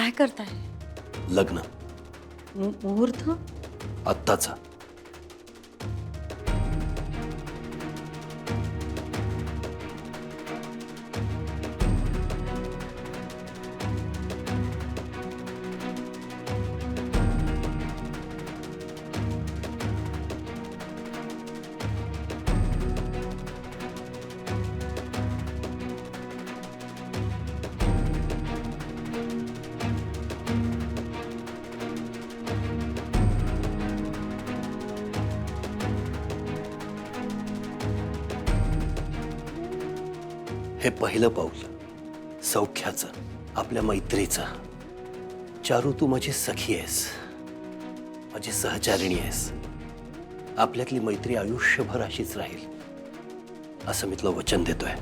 काय करताय? लग्न मुहूर्त? आत्ताचा. हे पहिलं पाऊल सौख्याचं, आपल्या मैत्रीचं. चारू, तू माझी सखी आहेस, माझी सहचारिणी आहेस. आपल्यातली मैत्री आयुष्यभर अशीच राहील असं मी तुला वचन देतोय.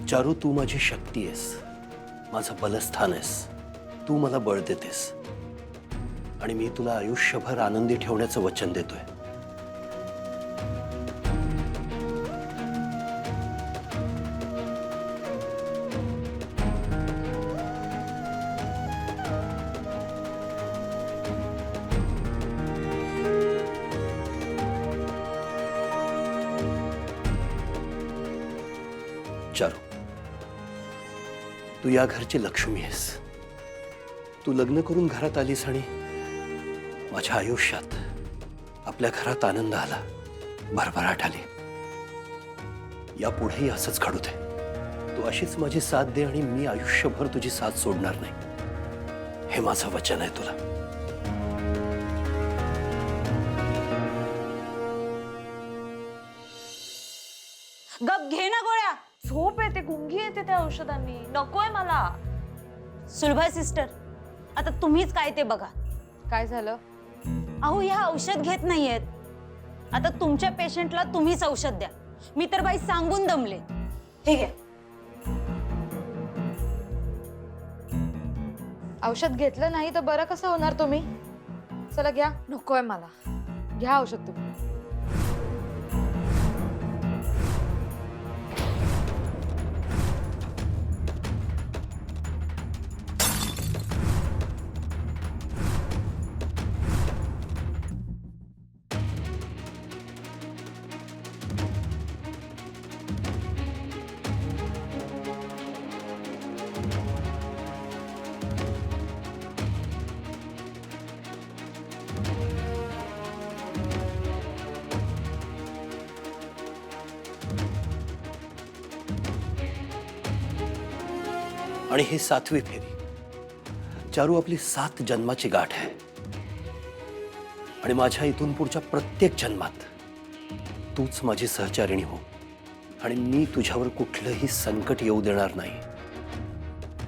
चारू, तू माझी शक्ती आहेस, माझं बलस्थान आहेस. तू मला बळ देतेस आणि मी तुला आयुष्यभर आनंदी ठेवण्याचं वचन देतोय. चारू, तू या घरची लक्ष्मी आहेस. तू लग्न करून घरात आलीस आणि माझ्या आयुष्यात, आपल्या घरात आनंद आला, भरभराट आली. यापुढेही असंच घडू दे. तू अशीच माझी साथ दे आणि मी आयुष्यभर तुझी साथ सोडणार नाही, हे माझं वचन आहे तुला. गप घे ना गोळ्या. झोप येते, गुंगी येते त्या औषधांनी. नकोय मला. सुलभा सिस्टर, आता तुम्हीच काय ते बघा. काय झालं? अहो, ह्या औषध घेत नाहीयेत. आता तुमच्या पेशंटला तुम्हीच औषध द्या. मी तर बाई सांगून दमले. हे घ्या. औषध घेतलं नाही तर बरं कसं होणार तुम्ही? चला घ्या. नकोय मला. घ्या औषध तुम्ही. आणि ही 7वी फेरी. चारू, आपली 7 जन्माची गाठ आहे आणि माझ्या इथून पुढच्या प्रत्येक जन्मात तूच माझी सहचारिणी हो आणि मी तुझ्यावर कुठलंही संकट येऊ देणार नाही,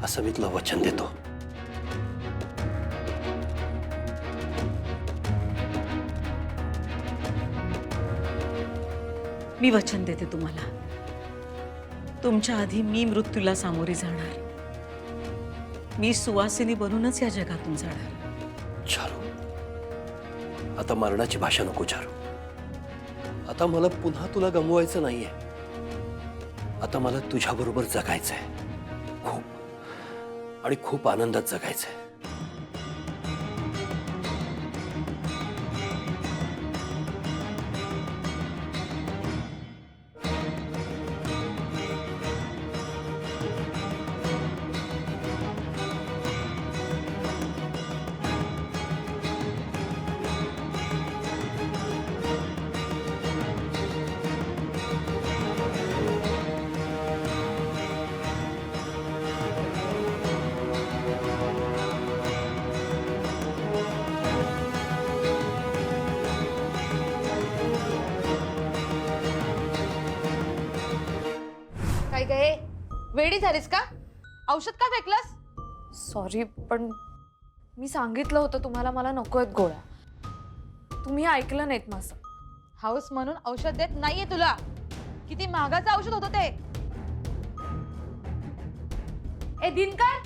असं मी तुला वचन देतो. मी वचन देते तुम्हाला, तुमच्या आधी मी मृत्यूला सामोरी जाणार. मी सुवासिनी बनूनच या जगातून जाणार. चारू, आता मरणाची भाषा नको चारू. आता मला पुन्हा तुला गमवायचं नाहीये. आता मला तुझ्याबरोबर जगायचंय, खूप आणि खूप आनंदात जगायचंय. काय गे? वेडी झालीस का? औषध का फेकलंस? सॉरी, पण मी सांगितलं होतं तुम्हाला मला नकोयत गोळ्या. तुम्ही ऐकलं नाहीत माझं. हाऊस म्हणून औषध देत नाहीये तुला. किती महागाचं औषध होतं ते. ए दिनकर,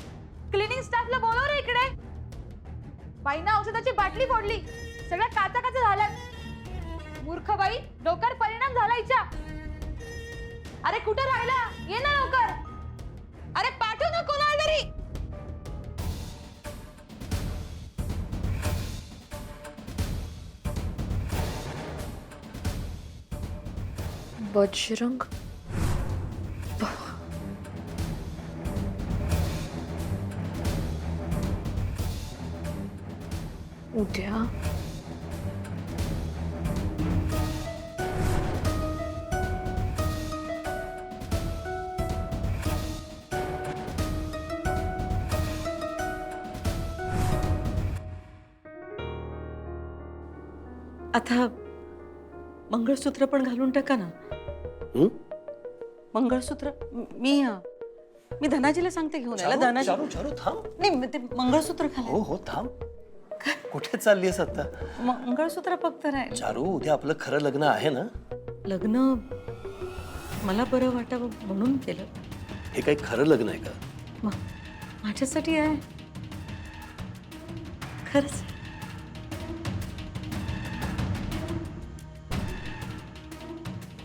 क्लिनिंग स्टाफला बोलव रे इकडे. बाईना औषधाची बाटली फोडली, सगळ्या काचा काचा झाल्यात. मूर्ख बाई, डोक्यावर परिणाम झाला हिच्या. अरे कुठे राहिला, ये ना लवकर. अरे पाठव ना कोणाला तरी. बजरंग उद्या आता मंगळसूत्र पण घालून टाका ना. हं? मंगळसूत्र मी धनाजीला सांगते घेऊन यायला. धनाजी चारू चारू थांब. नाही ते मंगळसूत्र घाला. हो हो थांब. कुठे चाललीस आता? मंगळसूत्र फक्त नाही. चारू, उद्या आपलं खरं लग्न आहे ना? लग्न मला बरं वाटावं म्हणून केलं. हे काही खरं लग्न आहे का? माझ्यासाठी आहे खरंच.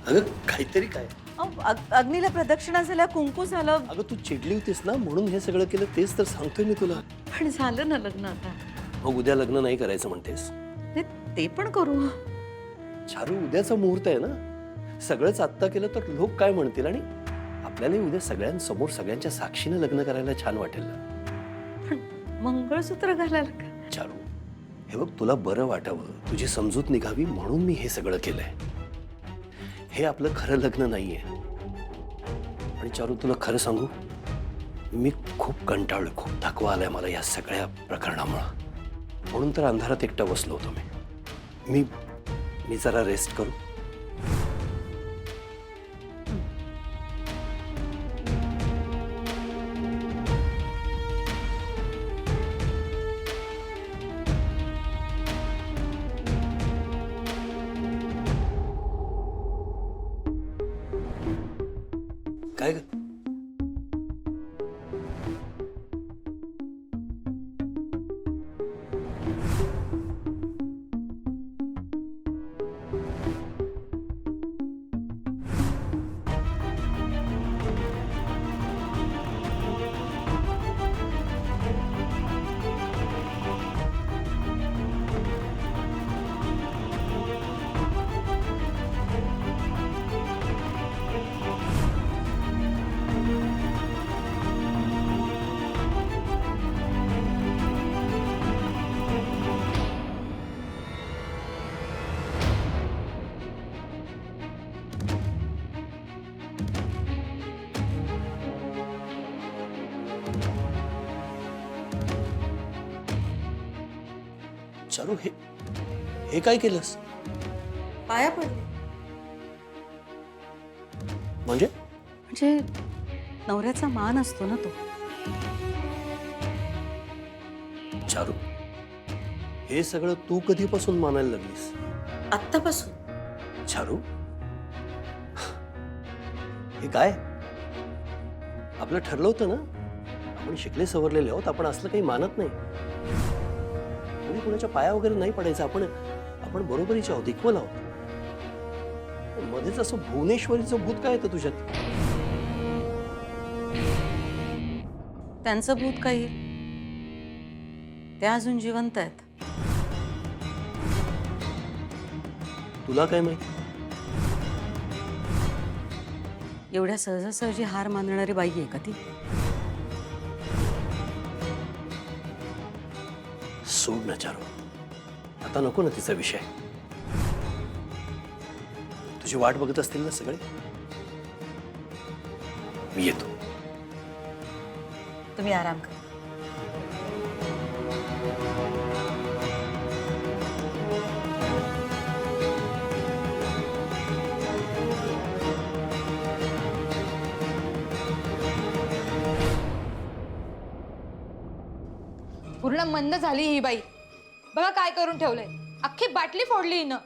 अगं काहीतरी काय. अग्नीला प्रदक्षिणा झाल्या, कुंकू झालं. अगं तू चिडली होतीस ना म्हणून हे सगळं केलं. तेच तर सांगतोय मी तुला. पण झालं ना लग्न आता. मग उद्या लग्न नाही करायचं म्हणतेस? नाही, ते पण करू. चारू, उद्याचा मुहूर्त आहे ना. सगळंच आत्ता केलं तर लोक काय म्हणतील, आणि आपल्याला उद्या सगळ्यांसमोर सगळ्यांच्या साक्षीनं लग्न करायला छान वाटेल ना. पण मंगळसूत्र घालायला का? चारू, हे बघ, तुला बरं वाटावं, तुझी समजूत निघावी म्हणून मी हे सगळं केलंय. हे आपलं खरं लग्न नाहीये. आणि चारू, तुला खरं सांगू, मी खूप कंटाळलोय, खूप थकवा आलाय मला या सगळ्या प्रकरणामुळं. म्हणून तर अंधारात एकटा बसलो होतो मी जरा रेस्ट करू. काय ग? चारू, हे काय केलंस? पाया पडले. म्हणजे म्हणजे नवऱ्याचा मान असतो ना तो. चारू, हे सगळं तू कधीपासून मानायला लागलीस? आत्तापासून. चारू, हे काय? आपलं ठरलं होतं ना, आपण शिकले सवरलेले आहोत, आपण असलं काही मानत नाही. कोणी कोणाच्या पाया वगैरे नाही पडायचं. आपण बरोबरीचे आहोत, इक्वल आहोत. मध्येच असं भुवनेश्वरीचं भूत काय येतं तुझ्यात? त्यांचं भूत काही, ते अजून जिवंत आहेत. तुला काय माहिती? एवढ्या सहजासहजी हार मानणारी बाई आहे का ती? सोड ना चारू, आता नको ना तिचा विषय. तुझी वाट बघत असतील ना सगळे. मी येतो. तुम्ही आराम करा. पूर्ण मंद झाली ही बाई. बघा काय करून ठेवलंय. अख्खी बाटली फोडली हिनं.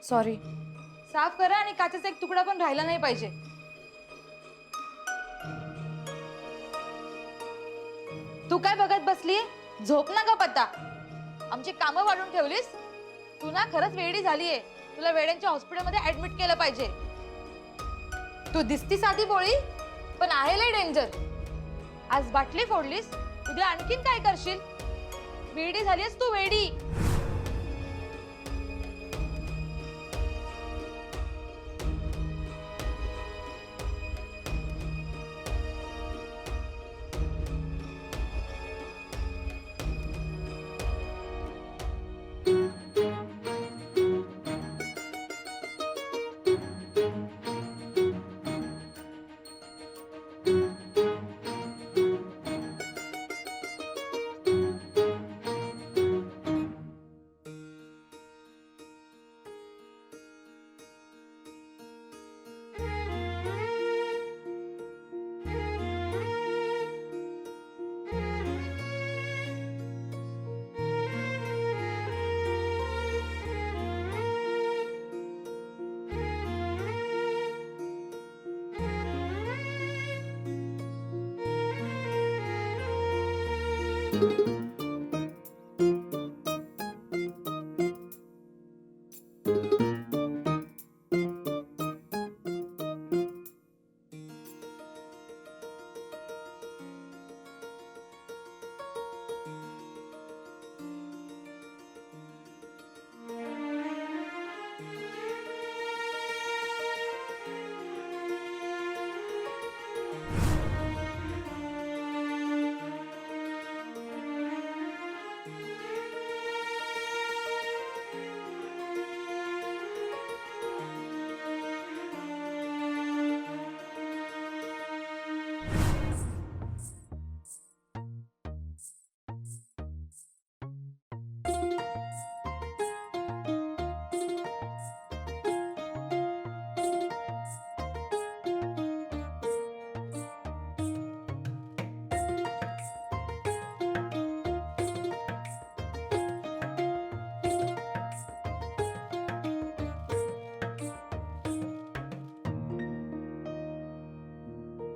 सॉरी, साफ करा आणि काचेचा एक तुकडा पण राहिला नाही पाहिजे. तू काय बघत बसली? झोप ना गप आता. आमची कामं वाढून ठेवलीस. तू ना खरंच वेडी झालीये. तुला वेड्यांच्या हॉस्पिटलमध्ये ऍडमिट केलं पाहिजे. तू दिसती साधी बोळी पण आहे लय डेंजर. आज बाटली फोडलीस, उद्या आणखीन काय करशील? वेडी झालीस तू, वेडी.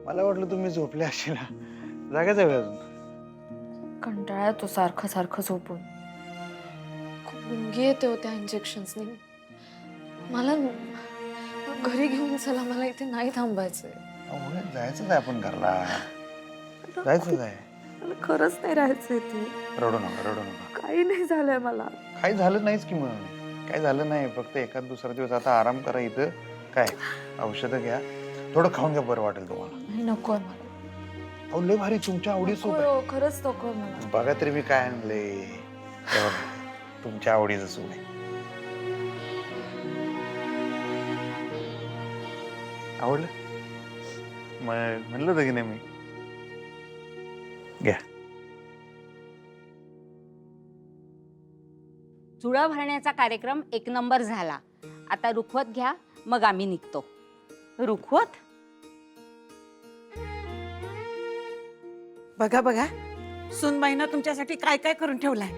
मला वाटलं तुम्ही झोपले असेल. जागाच आहे अजून. कंटाळा तो सारखं सारखं झोपून. खूप गुंगी येते हो त्या इंजेक्शन्सनी. मला घरी घेऊन चला, मला इथे नाही थांबायचंय. जायचंच आहे आपण घरला. जायचंच आहे. मला खरंच नाही राहायचंय इथे. रडू नका, रडू नका. काही नाही झालंय मला. काही झालं नाहीच की मग. काही झालं नाही, फक्त एखाद दुसरा दिवस आता आराम करा इथं. काय औषधं घ्या, थोडं खाऊन घ्या, बरं वाटेल तुम्हाला. नाही, नकोय मला. अहो लय भारी तुमच्या आवडीचं सूप नकोय आहे. हो, खरंच नकोय मला. बघा तरी मी काय आणले. तुमच्या आवडीचं सूप आहे. आवडलं? मग म्हणलं होतं की नाही मी. घ्या. चुडा भरण्याचा कार्यक्रम 1 नंबर झाला. आता रुखवत घ्या, मग आम्ही निघतो. रुखवत? बघा बघा, सुनबाईनं तुमच्यासाठी काय काय करून ठेवलंय.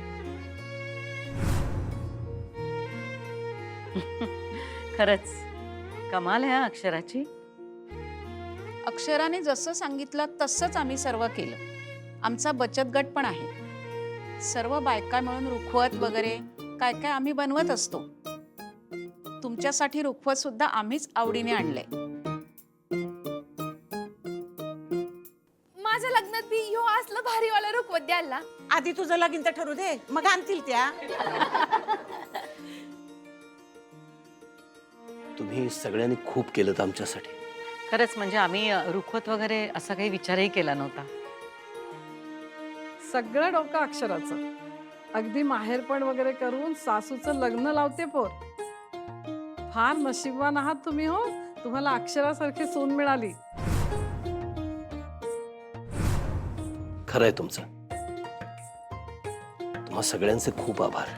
खरंच कमाल आहे हा अक्षराची. अक्षराने जसं सांगितलं तसंच आम्ही सर्व केलं. आमचा बचत गट पण आहे. सर्व बायका मिळून रुखवत वगैरे काय काय आम्ही बनवत असतो. तुमच्यासाठी रुखवत सुद्धा आम्हीच आवडीने आणलंय. माझ्या लग्नात बी ह्यो असलं भारीवाला रुखवत द्यायला. आधी तुझं लगीन तर ठरू दे, मग आणतील त्या. तुम्ही सगळ्यांनी खूप केलं आमच्यासाठी. खरंच म्हणजे आम्ही रुखवत वगैरे असा काही विचारही केला नव्हता. सगळं डोकं अक्षराचं. अगदी माहेरपण वगैरे करून सासूचं लग्न लावते पोर. फार नशीबवान आहात तुम्ही हो, तुम्हाला अक्षरासारखी सून मिळाली. खरंय तुमचं. तुम्हा सगळ्यांचे खूप आभार.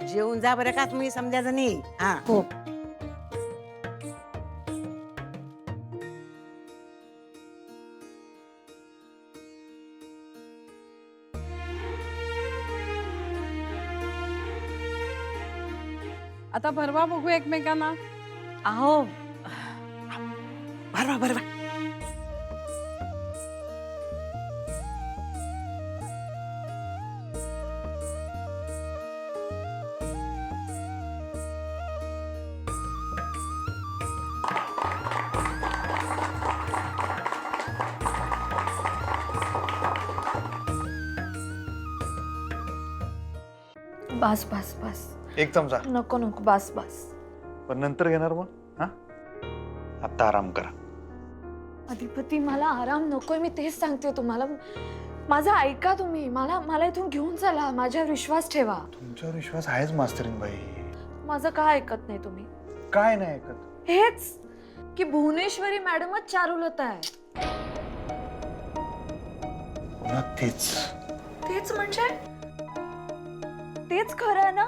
जेवून जा बरं का तुम्ही समजा जणी. हा हो. आता भरवा बघू एकमेकांना. अहो भरवा भरवा. बस बस बस. एक चमचा. नको नको बस बस. पण नंतर घेणार मग. हा आता आराम करा. अधिपती मला आराम नकोय, मी तेच सांगते तुम्हाला. माझं ऐका तुम्ही. मला इथून घेऊन चला. माझ्यावर विश्वास ठेवा. तुमच्यावर विश्वास आहेच मास्तरीन बाई. माझं काय ऐकत नाही तुम्ही? काय नाही ऐकत? हेच की भुवनेश्वरी मॅडमच चारुलता आहे. पुन्हा तेच. तेच म्हणजे तेच खरं आहे ना?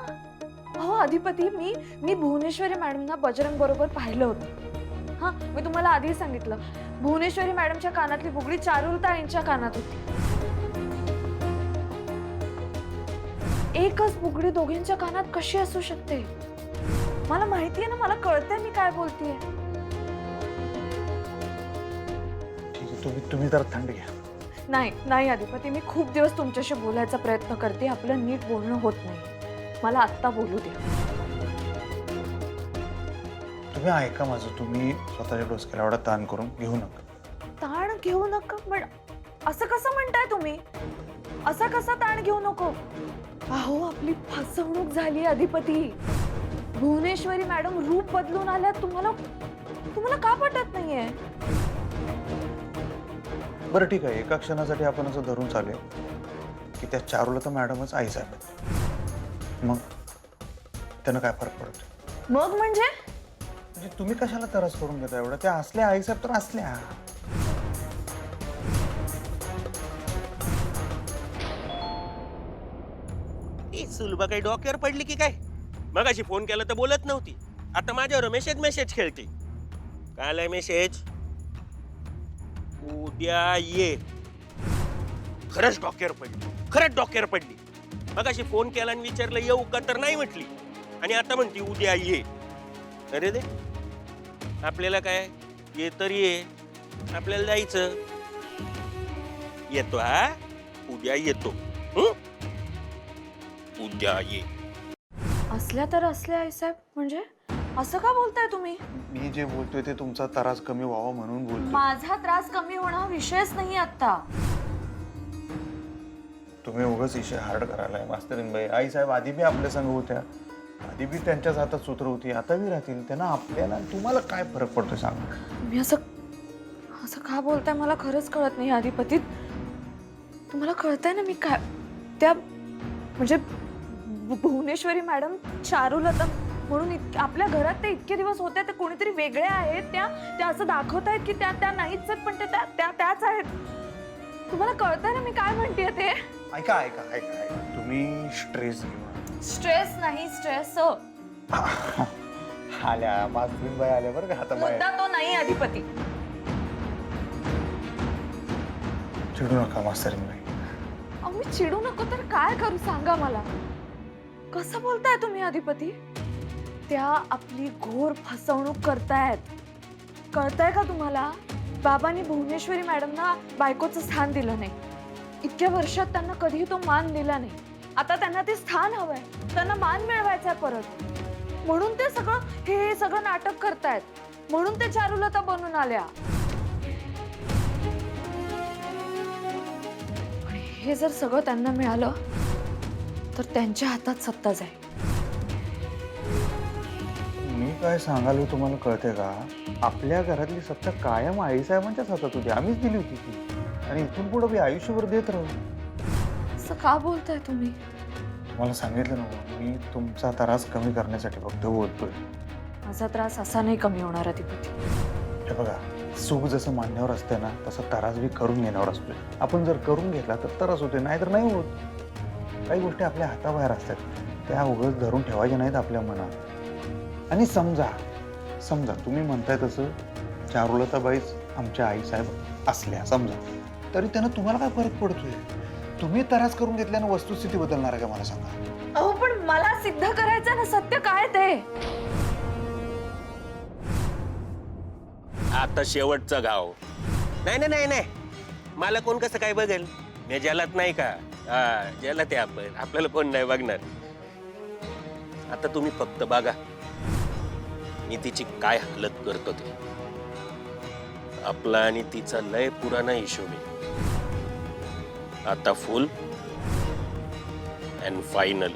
हो अधिपती, मी भुवनेश्वरी मॅडमना बजरंग बरोबर पाहिलं होतं. हा, मी तुम्हाला आधी सांगितलं. भुवनेश्वरी मॅडमच्या कानातली बुगडी चारुलता यांच्या कानात होती. एकच बुगडी दोघींच्या कानात कशी असू शकते? मला माहितीये ना, मला कळतंय मी काय बोलतेय. ठीक आहे, तुम्ही जरा थंड घ्या. नाही अधिपती, मी खूप दिवस तुमच्याशी बोलायचा प्रयत्न करते. आपलं नीट बोलणं होत नाही. मला आत्ता बोलू द्या. तुम्ही ऐका माझं. तुम्ही स्वतःच्या डोसक्याला एवढा ताण करून घेऊ नका. ताण घेऊ नका? पण असं कसं म्हणताय तुम्ही? असं कसं ताण घेऊ नको? अहो, आपली फसवणूक झाली अधिपती. भुवनेश्वरी मॅडम रूप बदलून आल्या. तुम्हाला का पटत नाहीये? बरं ठीक आहे, एका क्षणासाठी आपण असं धरून चालेल की त्या चारुलता मॅडमच आई साहेब आहेत. मग त्यानं काय फरक पडतो? मग म्हणजे तुम्ही कशाला त्रास करून घेता एवढं? त्या असल्या आई साहेब तर असल्या. सुलभा काही डोक्यावर पडली की काय? मगाशी फोन केला तर बोलत नव्हती. आता माझ्यावर मेसेज खेळते. काय आलाय मेसेज? उद्या ये. खरंच डोक्यावर पडली. मगाशी फोन केला आणि विचारलं येऊ का, तर नाही म्हटली. आणि आता म्हणती उद्या ये. अरे दे, आपल्याला काय, ये तर ये, आपल्याला जायचं. येतो हा, उद्या येतो. उद्या ये. असल्या तर असल्या आई साहेब म्हणजे असं का बोलताय तुम्ही? मी जे बोलतोय ते तुमचा त्रास कमी व्हावा म्हणून बोलतोय. माझा त्रास कमी होणं विषयच नाही आता. तुम्ही उगाच विषय हार्ड करायलाय मास्तरीन बाई. आई साहेब आधी बी आपल्या संग होत्या. आधी बी त्यांच्याच हातात सूत्र होती. आता बी राहतील. त्यांना आपल्याला तुम्हाला काय फरक पडतोय सांगा? मी असं का बोलताय मला खरंच कळत नाही अधिपती. तुम्हाला कळतंय ना मी काय त्या म्हणजे भुवनेश्वरी मॅडम चारुलता म्हणून आपल्या घरात ते इतके दिवस होत्या. ते कोणीतरी वेगळे आहेत. त्या असं दाखवतायत की त्या नाहीच आहेत, पण ते त्याच आहेत. तुम्हाला कळतंय ना मी काय म्हणतेय ते? ऐका. तुम्ही स्ट्रेस घेऊ. स्ट्रेस नाही, स्ट्रेस आल्या मास्तरीन बाई आल्या बरं का. आता मुद्दा तो नाही अधिपती. चिडू नका मास्तरीन बाई. अहो, मी चिडू नको तर काय करू सांगा मला? कसं बोलताय तुम्ही अधिपती? त्या आपली घोर फसवणूक करतायत. कळतंय का तुम्हाला? बाबांनी भुवनेश्वरी मॅडमना बायकोचं स्थान दिलं नाही. इतक्या वर्षात त्यांना कधीही तो मान दिला नाही. आता त्यांना ते स्थान हवंय. त्यांना मान मिळवायचा परत. म्हणून ते हे सगळं नाटक करतायत. म्हणून ते चारुलता बनून आल्या. आणि हे जर सगळं त्यांना मिळालं तर त्यांच्या हातात सत्ता जाईल. मी काय सांगालो तुम्हाला कळते का? आपल्या घरातली सत्ता कायम आई साहेबांच्याच हातात होती. आम्हीच दिली होती ती. आणि इथून पुढे मी आयुष्यभर देत राहू. असं का बोलताय तुम्ही? तुम्हाला सांगितलं ना, मी तुमचा त्रास कमी करण्यासाठी फक्त बोलतोय. माझा त्रास असा नाही कमी होणार अधिपती. हे बघा, सुख जसं मान्यावर असते ना, तसं त्रास बी करून घेण्यावर असतोय. आपण जर करून घेतला तर त्रास होते, नाहीतर नाही होत. काही गोष्टी आपल्या हाताबाहेर असतात. त्या उगाच धरून ठेवायच्या नाहीत आपल्या मनात. आणि समजा तुम्ही म्हणताय तसं चारुलताबाईच आमच्या आई साहेब असल्या समजा, तरी त्यांना तुम्हाला काय फरक पडतोय? तुम्ही तरास करून घेतल्यानं वस्तुस्थिती बदलणार आहे का मला सांगा? अहो पण मला सिद्ध करायचं ना सत्य काय ते. आता शेवटचा घाव. नाही नाही नाही नाही, मला कोण कसं काय बघेल? मी जलात नाही का? हा, जलात आहे आपण, आपल्याला कोण नाही बघणार. आता तुम्ही फक्त बघा मी तिची काय हालत करतो ते. आपला आणि तिचा लय पुराणा हिशोब आहे. आता फुल अँड फायनल.